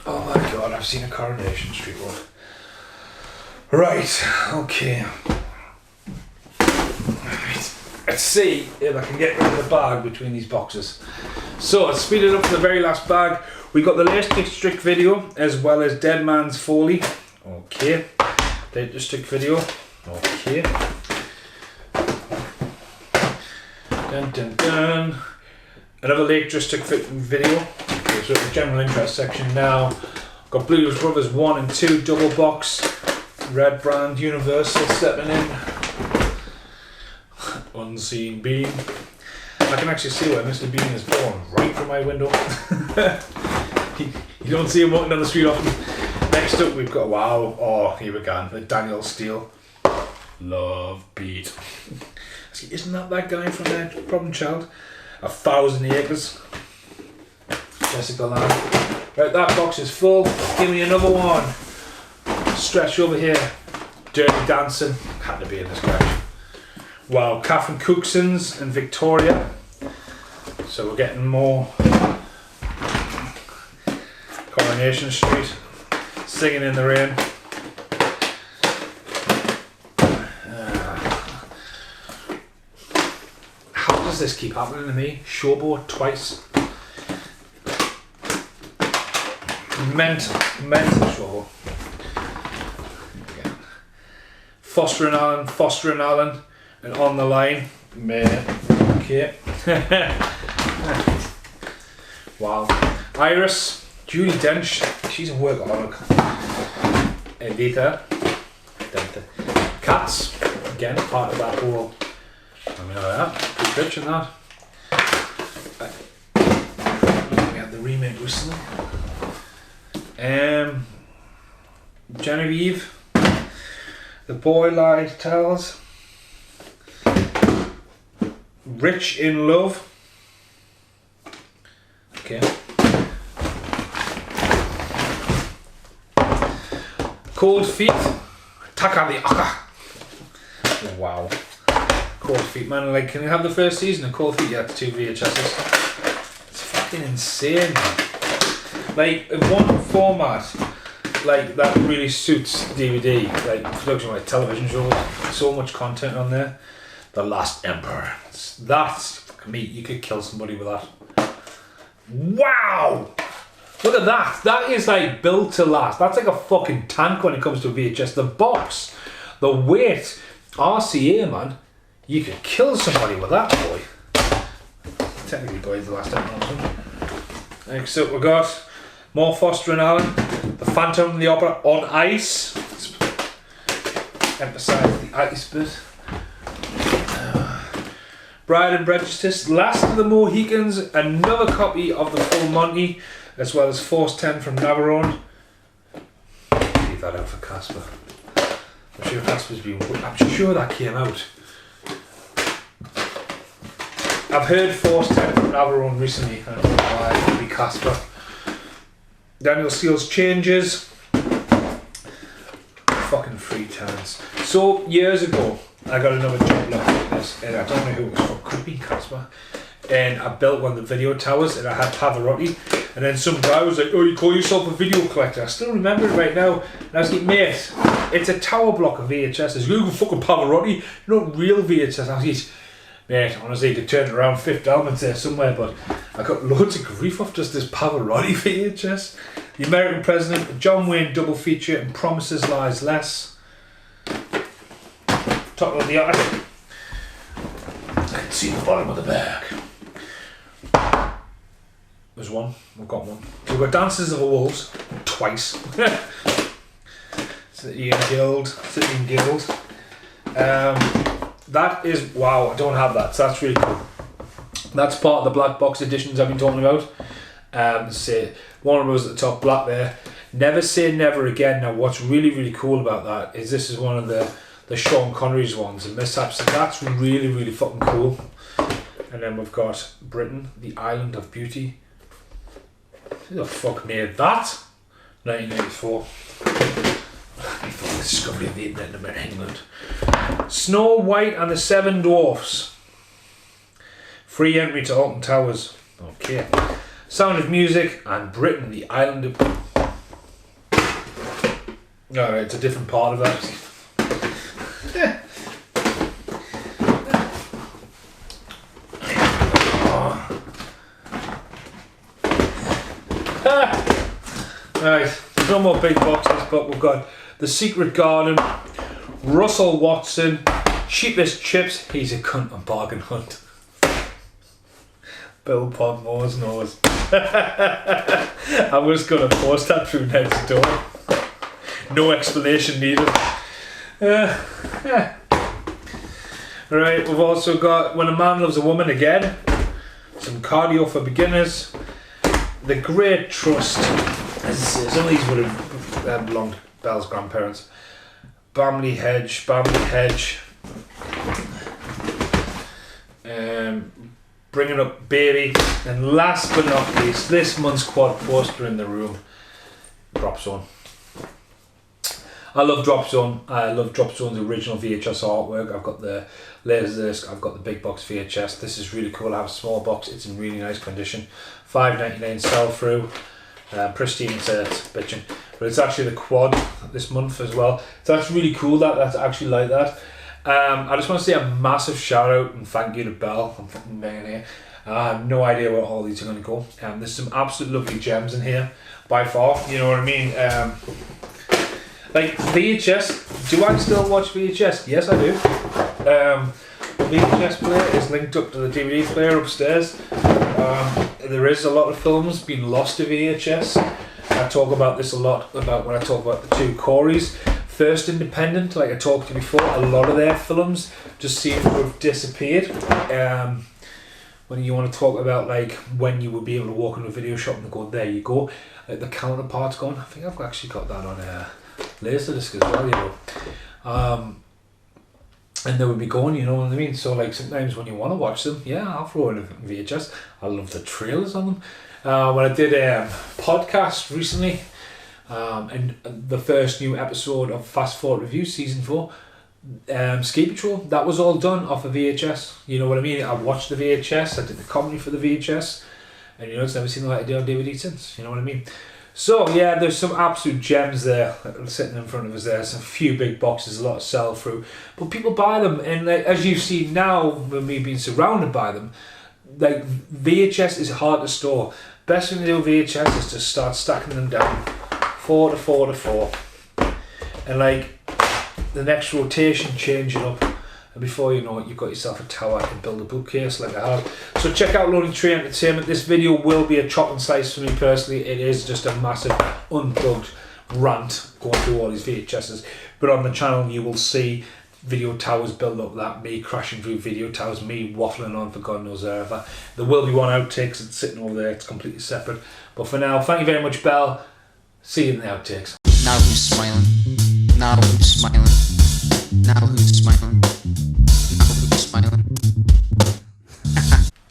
Oh my God, I've seen a Coronation Street one. Right, okay. Right. Let's see if I can get rid of the bag between these boxes. So let's speed it up to the very last bag. We got the Lake District video as well as Dead Man's Foley. Okay. Lake District video. Okay. Dun dun dun. Another Lake District video. Okay, so the general interest section now. Got Blues Brothers 1 and 2 double box. Red Brand Universal stepping in. Unseen Bean. I can actually see where Mr. Bean is born right from my window. You don't see him walking down the street often. Next up we've got, wow, oh here we go, the Daniel Steele Love Beat. Isn't that guy from there, Problem Child? 1,000 Acres. Jessica Lange. Right, that box is full. Give me another one. Stretch over here. Dirty Dancing. Had to be in this guy. Wow, Catherine Cookson's and Victoria. So we're getting more Coronation Street. Singing in the Rain. How does this keep happening to me? Showboat twice. Mental showboat. Fostering Alan, and On the Line. Man, okay. Wow. Iris, Judi Dench, she's a workaholic. Editha, Cats, again part of that whole. I mean, that good bitch in that. We had the remake recently. Genevieve, The Boy Lies Tells. Rich in Love. Okay. Cold Feet. Taka the Aka. Wow. Cold Feet, man. Like, can you have the first season of Cold Feet? Yeah, 2 VHSs. It's fucking insane, man. Like, in one format, like, that really suits DVD, like, production, like, television shows. So much content on there. The Last Emperor. That's fucking meat. You could kill somebody with that. Wow! Look at that. That is like built to last. That's like a fucking tank when it comes to VHS. The box, the weight, RCA, man. You could kill somebody with that, boy. Technically, boy, the last time. Next up, we got more Foster and Allen, The Phantom of the Opera on ice. Let's emphasise the ice bit. Bride and Prejudice, Last of the Mohicans, another copy of the Full Monty, as well as Force 10 from Navarone. Leave that out for Casper. I'm sure Casper's been. I'm sure that came out. I've heard Force 10 from Navarone recently. I don't know why it would be Casper. Daniel Steele's Changes. Fucking 3 times. So, years ago, I got another job like this, and I don't know who it was from, could be Casper. And I built one of the video towers, and I had Pavarotti. And then some guy was like, "Oh, you call yourself a video collector?" I still remember it right now. And I was like, "Mate, it's a tower block of VHS. You go fucking Pavarotti, you know, real VHS." I was like, "Mate, honestly, you could turn it around Fifth Element there somewhere," but I got loads of grief off just this Pavarotti VHS. The American President, John Wayne double feature, and Promises Lies Less. Top of the attic. I can see the bottom of the bag. There's one. We've got one. We've got Dances of the Wolves twice. City and Guild. City and Guild. That is, wow, I don't have that, so that's really cool. That's part of the black box editions I've been talking about. Say one of those at the top, black there. Never Say Never Again. Now, what's really, really cool about that is this is one of the Sean Connery's ones, and Mishaps, so that's really, really fucking cool. And then we've got Britain, The Island of Beauty. Who the fuck made that? 1994. Before the discovery of the internet in England. Snow White and the Seven Dwarfs. Free entry to Alton Towers. Okay. Sound of Music and Britain, The Island of... Alright, it's a different part of that. Right, no more big boxes, but we've got The Secret Garden, Russell Watson, Cheapest Chips, He's a Cunt on Bargain Hunt. Bill Podmore's nose. I was going to post that through next door. No explanation needed. Right, we've also got When a Man Loves a Woman Again, some Cardio for Beginners, The Great Trust. Some of these would have belonged to Belle's grandparents. Bamley Hedge, Bringing Up Baby, and last but not least, this month's quad poster in the room, Drop Zone. I love Drop Zone. I love Drop Zone's original VHS artwork. I've got the Laserdisc, I've got the big box VHS. This is really cool. I have a small box, it's in really nice condition. $5.99 sell through. Pristine said it's bitching, but it's actually the quad this month as well. So that's really cool that that's actually like that. I just want to say a massive shout out and thank you to Belle. I'm fucking banging here. I have no idea where all these are going to go. There's some absolute lovely gems in here by far, you know what I mean. Like VHS, do I still watch VHS? Yes, I do. The VHS player is linked up to the DVD player upstairs. There is a lot of films being lost to VHS. I talk about this a lot about when I talk about the two Coreys. First Independent, like I talked to before, a lot of their films just seem to have disappeared. When you want to talk about like when you would be able to walk into a video shop and go, there you go, like the counterpart's gone. I think I've actually got that on Laserdisc as well, you know. And they would be going, you know what I mean? So like sometimes when you want to watch them, yeah, I'll throw in a VHS. I love the trailers on them. When I did a podcast recently, and the first new episode of Fast Forward Review Season 4, Ski Patrol, that was all done off a VHS. You know what I mean? I watched the VHS, I did the comedy for the VHS, and you know, it's never seen the light of day on DVD since, you know what I mean? So yeah, there's some absolute gems there sitting in front of us. There's a few big boxes, a lot of sell through, but people buy them, and like, as you see now, when we've been surrounded by them, like VHS is hard to store. best thing to do with VHS is to start stacking them down 4 to 4 to 4, and like the next rotation change it up, and before you know it you've got yourself a tower and build a bookcase like I have. So check out Loading Tree Entertainment. This video will be a chop and slice for me personally. It is just a massive unplugged rant going through all these VHSs, but on the channel you will see video towers build up, that me crashing through video towers, me waffling on for God knows ever. There will be one outtakes, it's sitting over there, it's completely separate. But for now, thank you very much, Belle. See you in the outtakes. Now who's smiling? Now who's smiling? Now who's smiling? Now who's smiling?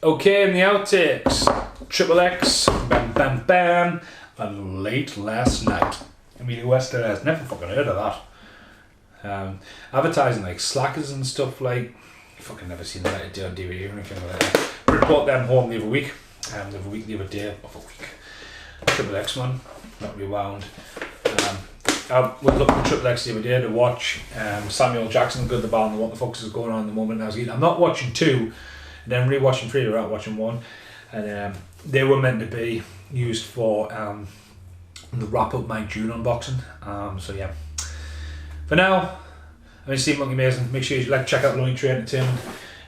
Okay, in the outtakes, Triple X, bam bam bam, and Late Last Night. Amelia Wester's never fucking heard of that. Advertising like Slackers and stuff, like fucking never seen that on DVD or anything like that. But I brought them home the other week, the other day of a week. Triple X one, not rewound. I was looking at Triple X the other day to watch Samuel Jackson, Good, the Bad, and What the Fuck is going on in the moment. I'm not watching 2, and then rewatching 3. We're out watching 1, and they were meant to be used for the wrap up my June unboxing. So yeah. For now, I've been Steve Monkey Mason. Make sure you check out Loading Tree Entertainment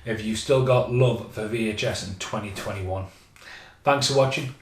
if you've still got love for VHS in 2021. Thanks for watching.